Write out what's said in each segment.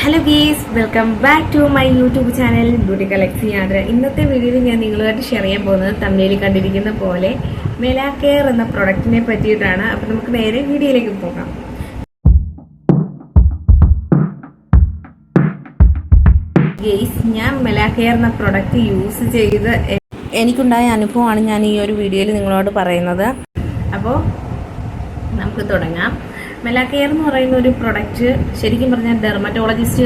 Hello guys, welcome back to my YouTube channel beauty collection യാത്ര. ഇന്നത്തെ വീഡിയോയിൽ ഞാൻ നിങ്ങളുമായിട്ട് ഷെയർ ചെയ്യാൻ പോകുന്നത് തമിഴിൽ കണ്ടിരിക്കുന്ന പോലെ മെലാക്കെയർ എന്ന പ്രൊഡക്റ്റിനെ പറ്റിയിട്ടാണ്. അപ്പോൾ നമുക്ക് നേരെ വീഡിയോയിലേക്ക് പോകാം. ഗീസ്, ഞാൻ മെലാക്കെയർ എന്ന പ്രൊഡക്റ്റ് യൂസ് ചെയ്ത് എനിക്കുണ്ടായ അനുഭവമാണ് ഞാൻ ഈ ഒരു വീഡിയോയിൽ നിങ്ങളോട് പറയുന്നത്. അപ്പോൾ നമുക്ക് തുടങ്ങാം. മെലാക്കെയർ എന്ന് പറയുന്ന ഒരു പ്രൊഡക്റ്റ് ശരിക്കും പറഞ്ഞാൽ ഡെർമറ്റോളജിസ്റ്റ്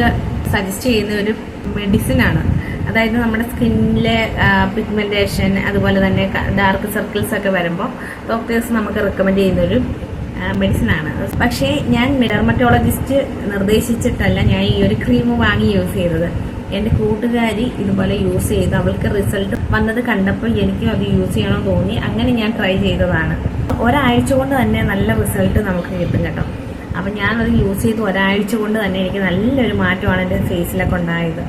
സജസ്റ്റ് ചെയ്യുന്ന ഒരു മെഡിസിനാണ്. അതായത് നമ്മുടെ സ്കിന്നിലെ പിഗ്മെന്റേഷൻ, അതുപോലെ തന്നെ ഡാർക്ക് സർക്കിൾസ് ഒക്കെ വരുമ്പോൾ ഡോക്ടേഴ്സ് നമുക്ക് റെക്കമെൻഡ് ചെയ്യുന്നൊരു മെഡിസിനാണ്. പക്ഷേ ഞാൻ ഡെർമറ്റോളജിസ്റ്റ് നിർദ്ദേശിച്ചിട്ടല്ല ഞാൻ ഈ ഒരു ക്രീം വാങ്ങി യൂസ് ചെയ്തത്. എൻ്റെ കൂട്ടുകാരി ഇതുപോലെ യൂസ് ചെയ്ത് അവൾക്ക് റിസൾട്ട് വന്നത് കണ്ടപ്പോൾ എനിക്കും അത് യൂസ് ചെയ്യണമെന്ന് തോന്നി. അങ്ങനെ ഞാൻ ട്രൈ ചെയ്തതാണ്. ഒരാഴ്ച കൊണ്ട് തന്നെ നല്ല റിസൾട്ട് നമുക്ക് കിട്ടും കേട്ടോ. അപ്പം ഞാനത് യൂസ് ചെയ്ത് ഒരാഴ്ച കൊണ്ട് തന്നെ എനിക്ക് നല്ലൊരു മാറ്റമാണ് എൻ്റെ ഫേസിലൊക്കെ ഉണ്ടായത്.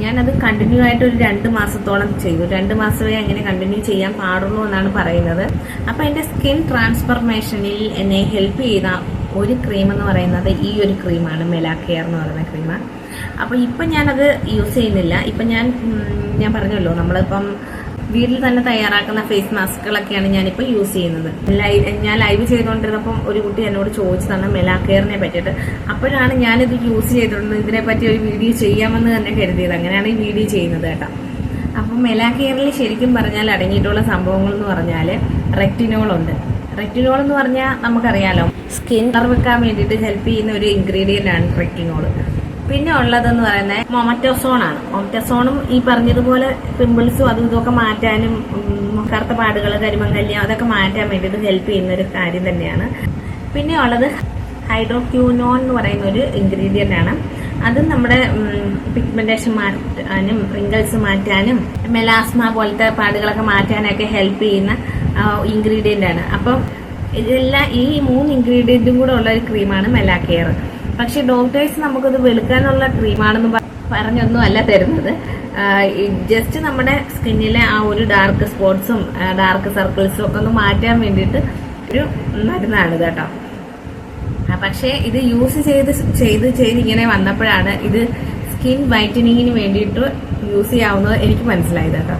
ഞാനത് കണ്ടിന്യൂ ആയിട്ട് ഒരു 2 മാസത്തോളം ചെയ്തു. 2 മാസമേ അങ്ങനെ കണ്ടിന്യൂ ചെയ്യാൻ പാടുള്ളൂ എന്നാണ് പറയുന്നത്. അപ്പം എൻ്റെ സ്കിൻ ട്രാൻസ്ഫർമേഷനിൽ എന്നെ ഹെൽപ്പ് ചെയ്ത ഒരു ക്രീം എന്ന് പറയുന്നത് ഈ ഒരു ക്രീമാണ്, മെലാക്കെയർ എന്ന് പറയുന്ന ക്രീമാണ്. അപ്പോൾ ഇപ്പം ഞാനത് യൂസ് ചെയ്യുന്നില്ല. ഇപ്പം ഞാൻ പറഞ്ഞല്ലോ, നമ്മളിപ്പം വീട്ടിൽ തന്നെ തയ്യാറാക്കുന്ന ഫേസ് മാസ്കുകളൊക്കെയാണ് ഞാനിപ്പോൾ യൂസ് ചെയ്യുന്നത്. ഞാൻ ലൈവ് ചെയ്തുകൊണ്ടിരുന്നപ്പം ഒരു കുട്ടി എന്നോട് ചോദിച്ചതാണ് മെലാക്കെയറിനെ പറ്റിയിട്ട്. അപ്പോഴാണ് ഞാനിത് യൂസ് ചെയ്തിട്ടുണ്ട്, ഇതിനെപ്പറ്റി ഒരു വീഡിയോ ചെയ്യാമെന്ന് തന്നെ കരുതിയത്. അങ്ങനെയാണ് ഈ വീഡിയോ ചെയ്യുന്നത് കേട്ടോ. അപ്പം മെലാക്കെയറിൽ ശരിക്കും പറഞ്ഞാൽ അടങ്ങിയിട്ടുള്ള സംഭവങ്ങൾ എന്ന് പറഞ്ഞാൽ റെറ്റിനോൾ ഉണ്ട്. റെറ്റിനോൾ എന്ന് പറഞ്ഞാൽ നമുക്കറിയാലോ, സ്കിൻ കളർ വെക്കാൻ വേണ്ടിയിട്ട് ഹെൽപ്പ് ചെയ്യുന്ന ഒരു ഇൻഗ്രീഡിയൻ്റ് ആണ് റെറ്റിനോൾ. പിന്നെ ഉള്ളതെന്ന് പറയുന്നത് മൊമറ്റസോൺ ആണ്. മൊമറ്റസോണും ഈ പറഞ്ഞതുപോലെ പിമ്പിൾസും അതും ഇതൊക്കെ മാറ്റാനും കറുത്ത പാടുകൾ, കരിമങ്കല്യം അതൊക്കെ മാറ്റാൻ വേണ്ടിയിട്ട് ഹെൽപ്പ് ചെയ്യുന്ന ഒരു കാര്യം തന്നെയാണ്. പിന്നെ ഉള്ളത് ഹൈഡ്രോക്യൂനോൺ എന്ന് പറയുന്ന ഒരു ഇൻഗ്രീഡിയൻ്റ് ആണ്. അതും നമ്മുടെ പിഗ്മെന്റേഷൻ മാറ്റാനും റിങ്കിൾസ് മാറ്റാനും മെലാസ്മ പോലത്തെ പാടുകളൊക്കെ മാറ്റാനൊക്കെ ഹെൽപ്പ് ചെയ്യുന്ന ഇൻഗ്രീഡിയൻ്റ് ആണ്. അപ്പം ഇതെല്ലാം ഈ 3 ഇൻഗ്രീഡിയൻറ്റും കൂടെ ഉള്ള ഒരു ക്രീമാണ് മെലാക്കെയർ. പക്ഷെ ഡോക്ടേഴ്സ് നമുക്കത് വെളുക്കാനുള്ള ക്രീമാണെന്ന് പറഞ്ഞൊന്നും അല്ല തരുന്നത്. ജസ്റ്റ് നമ്മുടെ സ്കിന്നിലെ ആ ഒരു ഡാർക്ക് സ്പോട്ട്സും ഡാർക്ക് സർക്കിൾസും ഒക്കെ ഒന്ന് മാറ്റാൻ വേണ്ടിയിട്ട് ഒരു മരുന്നാണ് കേട്ടോ. പക്ഷേ ഇത് യൂസ് ചെയ്ത് ഇങ്ങനെ വന്നപ്പോഴാണ് ഇത് സ്കിൻ വൈറ്റനിങ്ങിന് വേണ്ടിയിട്ട് യൂസ് ചെയ്യാവുന്നത് എനിക്ക് മനസ്സിലായത് കേട്ടോ.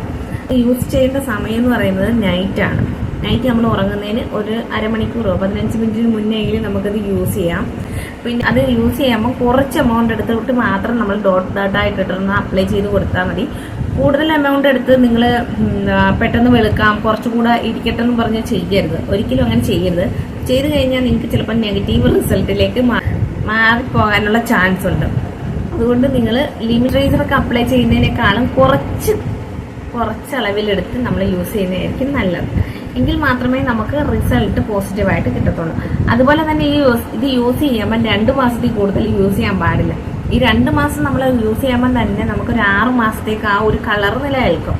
യൂസ് ചെയ്യേണ്ട സമയം എന്ന് പറയുന്നത് നൈറ്റാണ്. നൈറ്റ് നമ്മൾ ഉറങ്ങുന്നതിന് ഒരു അരമണിക്കൂറോ 15 മിനിറ്റിന് മുന്നെങ്കിലും നമുക്കത് യൂസ് ചെയ്യാം. പിന്നെ അത് യൂസ് ചെയ്യുമ്പോൾ കുറച്ച് എമൗണ്ട് എടുത്തിട്ട് മാത്രം നമ്മൾ ഡോട്ടായിട്ട് ഇട്ടൊന്ന് അപ്ലൈ ചെയ്ത് കൊടുത്താൽ മതി. കൂടുതൽ എമൗണ്ട് എടുത്ത് നിങ്ങൾ പെട്ടെന്ന് വെളുക്കാം, കുറച്ചുകൂടെ ഇരിക്കട്ടെ എന്ന് പറഞ്ഞ് ചെയ്യരുത്. ഒരിക്കലും അങ്ങനെ ചെയ്യരുത്. ചെയ്ത് കഴിഞ്ഞാൽ നിങ്ങൾക്ക് ചിലപ്പോൾ നെഗറ്റീവ് റിസൾട്ടിലേക്ക് മാറിപ്പോകാനുള്ള ചാൻസ് ഉണ്ട്. അതുകൊണ്ട് നിങ്ങൾ ലിമിറ്റൈസറൊക്കെ അപ്ലൈ ചെയ്യുന്നതിനേക്കാളും കുറച്ച് അളവിലെടുത്ത് നമ്മൾ യൂസ് ചെയ്യുന്നതായിരിക്കും നല്ലത്. എങ്കിൽ മാത്രമേ നമുക്ക് റിസൾട്ട് പോസിറ്റീവായിട്ട് കിട്ടത്തുള്ളൂ. അതുപോലെ തന്നെ ഇത് യൂസ് ചെയ്യുമ്പോൾ 2 മാസത്തിൽ കൂടുതൽ യൂസ് ചെയ്യാൻ പാടില്ല. ഈ 2 മാസം നമ്മൾ യൂസ് ചെയ്യുമ്പോൾ തന്നെ നമുക്കൊരു 6 മാസത്തേക്ക് ആ ഒരു കളർ നിലനിൽക്കും.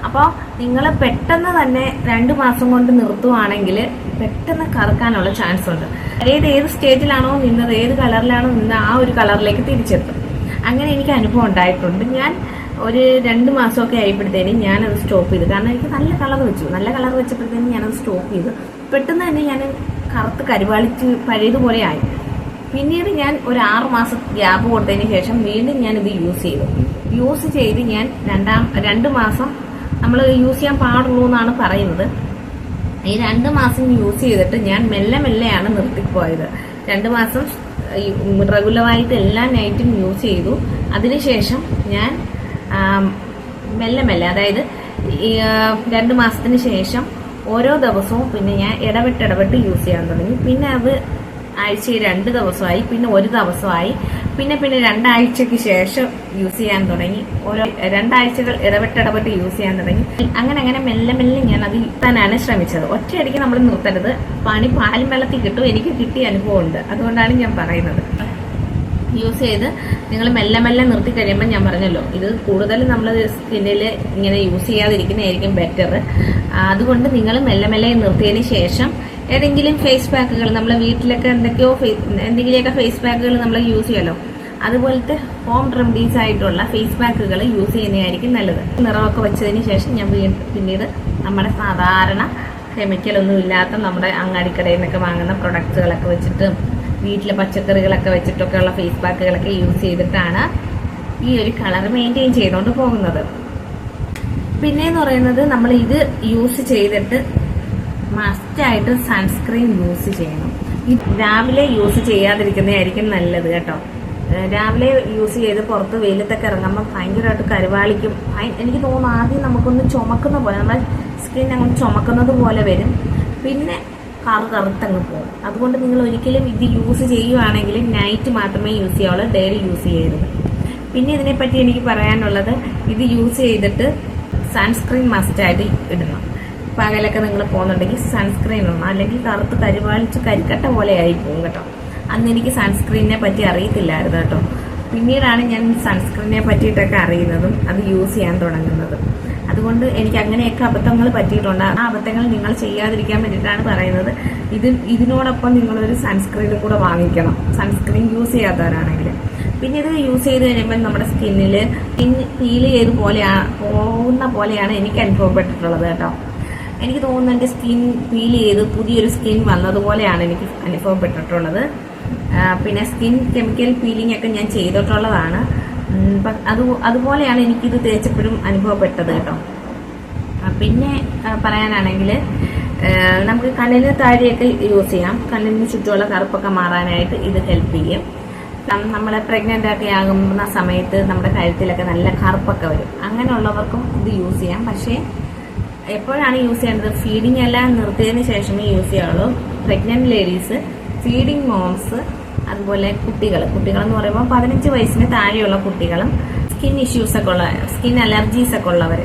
അപ്പോൾ നിങ്ങൾ പെട്ടെന്ന് തന്നെ 2 മാസം കൊണ്ട് നിർത്തുവാണെങ്കിൽ പെട്ടെന്ന് കറുക്കാനുള്ള ചാൻസ് ഉണ്ട്. ഏത് സ്റ്റേജിലാണോ നിന്നത്, ഏത് കളറിലാണോ നിന്നത്, ആ ഒരു കളറിലേക്ക് തിരിച്ചെത്തും. അങ്ങനെ എനിക്ക് അനുഭവം ഉണ്ടായിട്ടുണ്ട്. ഞാൻ ഒരു 2 മാസമൊക്കെ ആയപ്പോഴത്തേനും ഞാനത് സ്റ്റോപ്പ് ചെയ്തു. കാരണം എനിക്ക് നല്ല കളർ വെച്ചപ്പോഴത്തേനും ഞാനത് സ്റ്റോപ്പ് ചെയ്തു. പെട്ടെന്ന് തന്നെ ഞാൻ കറുത്ത് കരുവാളിച്ച് പഴയതുപോലെ ആയി. പിന്നീട് ഞാൻ ഒരു 6 മാസം ഗ്യാപ്പ് കൊടുത്തതിന് ശേഷം വീണ്ടും ഞാനിത് യൂസ് ചെയ്ത് ഞാൻ 2 മാസം നമ്മൾ യൂസ് ചെയ്യാൻ പാടുള്ളൂ എന്നാണ് പറയുന്നത്. ഈ 2 മാസം യൂസ് ചെയ്തിട്ട് ഞാൻ മെല്ലെയാണ് നിർത്തിപ്പോയത്. 2 മാസം റെഗുലറായിട്ട് എല്ലാ നൈറ്റും യൂസ് ചെയ്തു. അതിനുശേഷം ഞാൻ മെല്ലെ അതായത് 2 മാസത്തിന് ശേഷം ഓരോ ദിവസവും പിന്നെ ഞാൻ ഇടവിട്ട് യൂസ് ചെയ്യാൻ തുടങ്ങി. പിന്നെ അത് ആഴ്ചയിൽ 2 ദിവസമായി, പിന്നെ 1 ദിവസമായി, പിന്നെ 2 ആഴ്ചയ്ക്ക് ശേഷം യൂസ് ചെയ്യാൻ തുടങ്ങി. ഓരോ 2 ആഴ്ചകൾ ഇടവിട്ട് യൂസ് ചെയ്യാൻ തുടങ്ങി. അങ്ങനെ മെല്ലെ ഞാൻ അത് നിർത്താനാണ് ശ്രമിച്ചത്. ഒറ്റയടിക്ക് നമ്മൾ നിർത്തരുത്. പാലും വെള്ളത്തിൽ കിട്ടും. എനിക്ക് കിട്ടിയ അനുഭവമുണ്ട്. അതുകൊണ്ടാണ് ഞാൻ പറയുന്നത്. യൂസ് ചെയ്ത് നിങ്ങൾ മെല്ലെ നിർത്തി കഴിയുമ്പോൾ ഞാൻ പറഞ്ഞല്ലോ, ഇത് കൂടുതൽ നമ്മൾ സ്കിന്നിൽ ഇങ്ങനെ യൂസ് ചെയ്യാതിരിക്കുന്നതായിരിക്കും ബെറ്റർ. അതുകൊണ്ട് നിങ്ങൾ മെല്ലെ നിർത്തിയതിന് ശേഷം ഏതെങ്കിലും ഫേസ് പാക്കുകൾ, നമ്മളെ വീട്ടിലൊക്കെ എന്തെങ്കിലുമൊക്കെ ഫേസ് പാക്കുകൾ നമ്മൾ യൂസ് ചെയ്യാമല്ലോ, അതുപോലത്തെ ഹോം റെമഡീസ് ആയിട്ടുള്ള ഫേസ് പാക്കുകൾ യൂസ് ചെയ്യുന്നതായിരിക്കും നല്ലത്. നിറമൊക്കെ വെച്ചതിന് ശേഷം ഞാൻ പിന്നീട് നമ്മുടെ സാധാരണ കെമിക്കലൊന്നും ഇല്ലാത്ത നമ്മുടെ അങ്ങാടിക്കടയിൽ നിന്നൊക്കെ വാങ്ങുന്ന പ്രൊഡക്റ്റുകളൊക്കെ വെച്ചിട്ട് വീട്ടിലെ പച്ചക്കറികളൊക്കെ വെച്ചിട്ടൊക്കെയുള്ള ഫേസ് പാക്കുകളൊക്കെ യൂസ് ചെയ്തിട്ടാണ് ഈ ഒരു കളർ മെയിൻറ്റെയിൻ ചെയ്തുകൊണ്ട് പോകുന്നത്. പിന്നെയെന്ന് പറയുന്നത്, നമ്മൾ ഇത് യൂസ് ചെയ്തിട്ട് മസ്റ്റായിട്ട് സൺസ്ക്രീൻ യൂസ് ചെയ്യണം. രാവിലെ യൂസ് ചെയ്യാതിരിക്കുന്നതായിരിക്കും നല്ലത് കേട്ടോ. രാവിലെ യൂസ് ചെയ്ത് പുറത്ത് വെയിലത്തൊക്കെ ഇറങ്ങുമ്പോൾ ഭയങ്കരമായിട്ട് കരുവാളിക്കും. എനിക്ക് തോന്നുന്നു ആദ്യം നമുക്കൊന്ന് ചുമക്കുന്ന പോലെ, നമ്മുടെ സ്കിൻ അങ്ങ് ചുമക്കുന്നത് പോലെ വരും, പിന്നെ കറുത്തങ്ങ് പോകും. അതുകൊണ്ട് നിങ്ങൾ ഒരിക്കലും ഇത് യൂസ് ചെയ്യുവാണെങ്കിൽ നൈറ്റ് മാത്രമേ യൂസ് ചെയ്യാവുള്ളൂ, ഡെയിലി യൂസ് ചെയ്യരുത്. പിന്നെ ഇതിനെപ്പറ്റി എനിക്ക് പറയാനുള്ളത്, ഇത് യൂസ് ചെയ്തിട്ട് സൺസ്ക്രീൻ മസ്റ്റായിട്ട് ഇടണം. പകലൊക്കെ നിങ്ങൾ പോകുന്നുണ്ടെങ്കിൽ സൺസ്ക്രീൻ ഇടണം, അല്ലെങ്കിൽ കറുത്ത് കരിവാളിച്ച് കരിക്കട്ട പോലെ ആയി പോകും കേട്ടോ. അന്ന് എനിക്ക് സൺസ്ക്രീനിനെ പറ്റി അറിയത്തില്ലായിരുന്നു കേട്ടോ. പിന്നീടാണ് ഞാൻ സൺസ്ക്രീനെ പറ്റിയിട്ടൊക്കെ അറിയുന്നതും അത് യൂസ് ചെയ്യാൻ തുടങ്ങുന്നതും. അതുകൊണ്ട് എനിക്ക് അങ്ങനെയൊക്കെ അബദ്ധങ്ങൾ പറ്റിയിട്ടുണ്ട്. ആ അബദ്ധങ്ങൾ നിങ്ങൾ ചെയ്യാതിരിക്കാൻ വേണ്ടിയിട്ടാണ് പറയുന്നത്. ഇതിനോടൊപ്പം നിങ്ങളൊരു സൺസ്ക്രീനും കൂടെ വാങ്ങിക്കണം, സൺസ്ക്രീൻ യൂസ് ചെയ്യാത്തവരാണെങ്കിൽ. പിന്നെ ഇത് യൂസ് ചെയ്ത് കഴിയുമ്പോൾ നമ്മുടെ സ്കിൻ ഫീൽ ചെയ്ത് പോകുന്ന പോലെയാണ് എനിക്ക് അനുഭവപ്പെട്ടിട്ടുള്ളത് കേട്ടോ. എനിക്ക് തോന്നുന്നു എൻ്റെ സ്കിൻ ഫീൽ ചെയ്ത് പുതിയൊരു സ്കിൻ വന്നതുപോലെയാണ് എനിക്ക് അനുഭവപ്പെട്ടിട്ടുള്ളത്. പിന്നെ സ്കിൻ കെമിക്കൽ പീലിംഗ് ഒക്കെ ഞാൻ ചെയ്തിട്ടുള്ളതാണ്. അതുപോലെയാണ് എനിക്കിത് തേച്ചപ്പോഴും അനുഭവപ്പെട്ടത് കേട്ടോ. പിന്നെ പറയാനാണെങ്കിൽ, നമുക്ക് കണ്ണിന് താഴെയൊക്കെ യൂസ് ചെയ്യാം. കണ്ണിന് ചുറ്റുമുള്ള കറുപ്പൊക്കെ മാറാനായിട്ട് ഇത് ഹെൽപ്പ് ചെയ്യും. നമ്മൾ പ്രഗ്നൻ്റ് ഒക്കെ ആകുന്ന സമയത്ത് നമ്മുടെ കഴുത്തിലൊക്കെ നല്ല കറുപ്പൊക്കെ വരും. അങ്ങനെയുള്ളവർക്കും ഇത് യൂസ് ചെയ്യാം. പക്ഷേ എപ്പോഴാണ് യൂസ് ചെയ്യേണ്ടത്? ഫീഡിങ് എല്ലാം നിർത്തിയതിന് ശേഷമേ യൂസ് ചെയ്യാവുള്ളൂ. പ്രഗ്നന്റ് ലേഡീസ്, ഫീഡിങ് മോംസ്, അതുപോലെ കുട്ടികളെന്ന് പറയുമ്പോൾ 15 വയസ്സിന് താഴെയുള്ള കുട്ടികളും, സ്കിൻ ഇഷ്യൂസൊക്കെ ഉള്ള, സ്കിൻ അലർജീസൊക്കെ ഉള്ളവർ,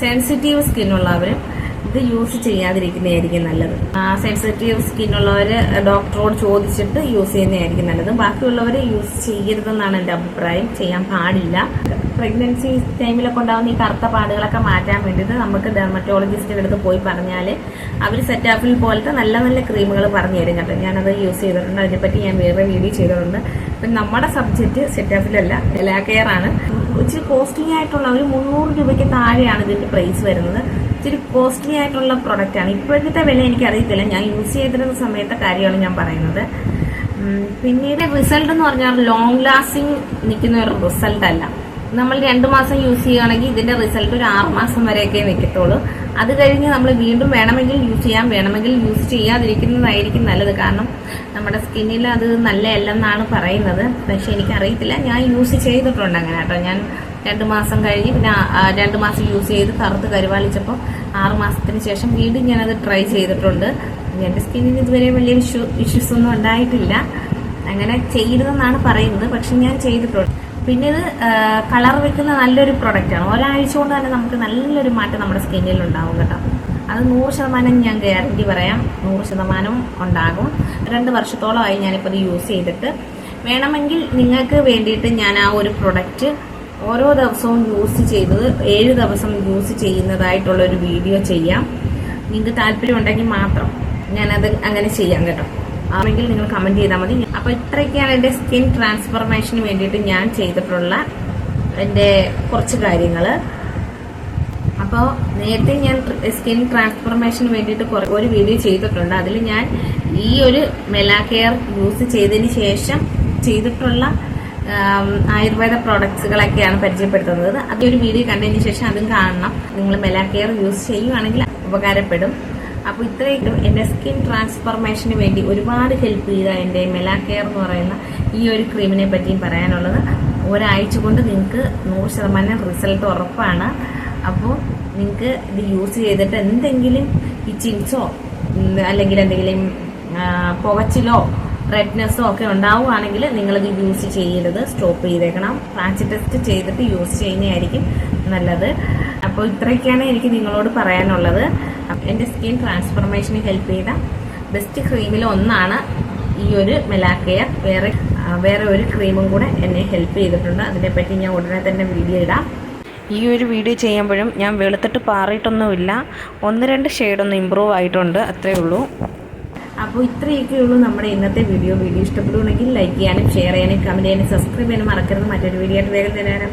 സെൻസിറ്റീവ് സ്കിന്നുള്ളവരും ഇത് യൂസ് ചെയ്യാതിരിക്കുന്നതായിരിക്കും നല്ലത്. സെൻസിറ്റീവ് സ്കിന്നുള്ളവർ ഡോക്ടറോട് ചോദിച്ചിട്ട് യൂസ് ചെയ്യുന്നതായിരിക്കും നല്ലത്. ബാക്കിയുള്ളവർ യൂസ് ചെയ്യരുതെന്നാണ് എൻ്റെ അഭിപ്രായം. ചെയ്യാൻ പാടില്ല. പ്രഗ്നൻസി ടൈമിലൊക്കെ ഉണ്ടാകുന്ന ഈ കറുത്ത പാടുകളൊക്കെ മാറ്റാൻ വേണ്ടിയിട്ട് നമുക്ക് ഡെർമറ്റോളജിസ്റ്റിൻ്റെ അടുത്ത് പോയി പറഞ്ഞാൽ അവർ സെറ്റാഫിൽ പോലത്തെ നല്ല നല്ല ക്രീമുകൾ പറഞ്ഞു തരും കേട്ടോ. ഞാനത് യൂസ് ചെയ്തിട്ടുണ്ട്. അതിനെപ്പറ്റി ഞാൻ വേറെ വീഡിയോ ചെയ്തിട്ടുണ്ട്. പിന്നെ നമ്മുടെ സബ്ജക്റ്റ് സെറ്റാഫിലല്ല, മെലാക്കെയർ ആണ്. ഇച്ചിരി കോസ്റ്റ്ലി ആയിട്ടുള്ള ഒരു 300 രൂപയ്ക്ക് താഴെയാണ് ഇതിൻ്റെ പ്രൈസ് വരുന്നത്. ഇച്ചിരി കോസ്റ്റ്ലി ആയിട്ടുള്ള പ്രൊഡക്റ്റാണ്. ഇപ്പോഴത്തെ വില എനിക്കറിയത്തില്ല, ഞാൻ യൂസ് ചെയ്തിരുന്ന സമയത്തെ കാര്യമാണ് ഞാൻ പറയുന്നത്. പിന്നീട് റിസൾട്ട് എന്ന് പറഞ്ഞാൽ ലോങ് ലാസ്റ്റിംഗ് നിൽക്കുന്ന ഒരു റിസൾട്ട് അല്ല. നമ്മൾ 2 മാസം യൂസ് ചെയ്യുകയാണെങ്കിൽ ഇതിന്റെ റിസൾട്ട് ഒരു 6 മാസം വരെയൊക്കെ നിൽക്കത്തുള്ളൂ. അത് കഴിഞ്ഞ് നമ്മൾ വീണ്ടും വേണമെങ്കിൽ യൂസ് ചെയ്യാം, വേണമെങ്കിൽ യൂസ് ചെയ്യാതിരിക്കുന്നതായിരിക്കും നല്ലത്. കാരണം നമ്മുടെ സ്കിന്നിൽ അത് നല്ലതല്ലെന്നാണ് പറയുന്നത്. പക്ഷെ എനിക്കറിയത്തില്ല, ഞാൻ യൂസ് ചെയ്തിട്ടുണ്ട് അങ്ങനെ കേട്ടോ. ഞാൻ 2 മാസം കഴിഞ്ഞ് പിന്നെ 2 മാസം യൂസ് ചെയ്ത് കറുത്ത് കരുവാളിച്ചപ്പോൾ 6 മാസത്തിന് ശേഷം വീണ്ടും ഞാനത് ട്രൈ ചെയ്തിട്ടുണ്ട്. എൻ്റെ സ്കിന്നിന് ഇതുവരെ വലിയ ഇഷ്യൂസ് ഒന്നും ഉണ്ടായിട്ടില്ല. അങ്ങനെ ചെയ്യരുതെന്നാണ് പറയുന്നത്, പക്ഷെ ഞാൻ ചെയ്തിട്ടുണ്ട്. പിന്നെ ഇത് കളർ വെക്കുന്ന നല്ലൊരു പ്രൊഡക്റ്റാണ്. ഒരാഴ്ച കൊണ്ട് തന്നെ നമുക്ക് നല്ലൊരു മാറ്റം നമ്മുടെ സ്കിന്നിൽ ഉണ്ടാവും കേട്ടോ. അത് 100% ഞാൻ ഗ്യാരണ്ടി പറയാം, 100% ഉണ്ടാകും. 2 വർഷത്തോളമായി ഞാനിപ്പോൾ ഇത് യൂസ് ചെയ്തിട്ട്. വേണമെങ്കിൽ നിങ്ങൾക്ക് വേണ്ടിയിട്ട് ഞാൻ ആ ഒരു പ്രൊഡക്റ്റ് ഓരോ ദിവസവും യൂസ് ചെയ്തത് 7 ദിവസം യൂസ് ചെയ്യുന്നതായിട്ടുള്ള ഒരു വീഡിയോ ചെയ്യാം. നിങ്ങൾക്ക് താല്പര്യം ഉണ്ടെങ്കിൽ മാത്രം ഞാനത് അങ്ങനെ ചെയ്യാം കേട്ടോ. ആണെങ്കിൽ നിങ്ങൾ കമന്റ് ചെയ്താൽ മതി. അപ്പോൾ ഇത്രയൊക്കെയാണ് എൻ്റെ സ്കിൻ ട്രാൻസ്ഫോർമേഷന് വേണ്ടിയിട്ട് ഞാൻ ചെയ്തിട്ടുള്ള എൻ്റെ കുറച്ച് കാര്യങ്ങൾ. അപ്പോൾ നേരത്തെ ഞാൻ സ്കിൻ ട്രാൻസ്ഫോർമേഷന് വേണ്ടിയിട്ട് ഒരു വീഡിയോ ചെയ്തിട്ടുണ്ട്. അതിൽ ഞാൻ ഈ ഒരു മെലാക്കെയർ യൂസ് ചെയ്തതിന് ശേഷം ചെയ്തിട്ടുള്ള ആയുർവേദ പ്രോഡക്ട്സുകളൊക്കെയാണ് പരിചയപ്പെടുത്തുന്നത്. അതൊരു വീഡിയോ കണ്ടതിന് ശേഷം അതും കാണണം. നിങ്ങൾ മെലാക്കെയർ യൂസ് ചെയ്യുവാണെങ്കിൽ ഉപകാരപ്പെടും. അപ്പോൾ ഇത്രയും എൻ്റെ സ്കിൻ ട്രാൻസ്ഫോർമേഷന് വേണ്ടി ഒരുപാട് ഹെൽപ്പ് ചെയ്ത എൻ്റെ മെലാക്കെയർ എന്ന് പറയുന്ന ഈ ഒരു ക്രീമിനെ പറ്റിയും പറയാനുള്ളത്. ഒരാഴ്ച കൊണ്ട് നിങ്ങൾക്ക് 100% റിസൾട്ട് ഉറപ്പാണ്. അപ്പോൾ നിങ്ങൾക്ക് ഇത് യൂസ് ചെയ്തിട്ട് എന്തെങ്കിലും ഇച്ചിങ്സോ അല്ലെങ്കിൽ എന്തെങ്കിലും പുകച്ചിലോ റെഡ്നെസ്സോ ഒക്കെ ഉണ്ടാവുകയാണെങ്കിൽ നിങ്ങളിത് യൂസ് ചെയ്യരുത്, സ്റ്റോപ്പ് ചെയ്തേക്കണം. പാച്ച് ടെസ്റ്റ് ചെയ്തിട്ട് യൂസ് ചെയ്യുന്നതായിരിക്കും നല്ലത്. അപ്പോൾ ഇത്രയൊക്കെയാണ് എനിക്ക് നിങ്ങളോട് പറയാനുള്ളത്. എൻ്റെ സ്കിൻ ട്രാൻസ്ഫോർമേഷന് ഹെൽപ്പ് ചെയ്ത ബെസ്റ്റ് ക്രീമിൽ ഒന്നാണ് ഈ ഒരു മെലാക്കെയർ. വേറെ ഒരു ക്രീമും കൂടെ എന്നെ ഹെൽപ്പ് ചെയ്തിട്ടുണ്ട്. അതിനെപ്പറ്റി ഞാൻ ഉടനെ തന്നെ വീഡിയോ ഇടാം. ഈ ഒരു വീഡിയോ ചെയ്യുമ്പോഴും ഞാൻ വെളുത്തിട്ട് പാറിയിട്ടൊന്നുമില്ല, 1-2 ഷെയ്ഡൊന്നും ഇമ്പ്രൂവ് ആയിട്ടുണ്ട്, അത്രയേ ഉള്ളൂ. അപ്പോൾ ഇത്രയൊക്കെയുള്ളൂ നമ്മുടെ ഇന്നത്തെ വീഡിയോ. ഇഷ്ടപ്പെടുകയാണെങ്കിൽ ലൈക്ക് ചെയ്യാനും ഷെയർ ചെയ്യാനും കമൻറ്റ് ചെയ്യാനും സബ്സ്ക്രൈബ് ചെയ്യാനും മറക്കരുത്. മറ്റൊരു വീഡിയോ ആയിട്ട് വേഗം തരാം.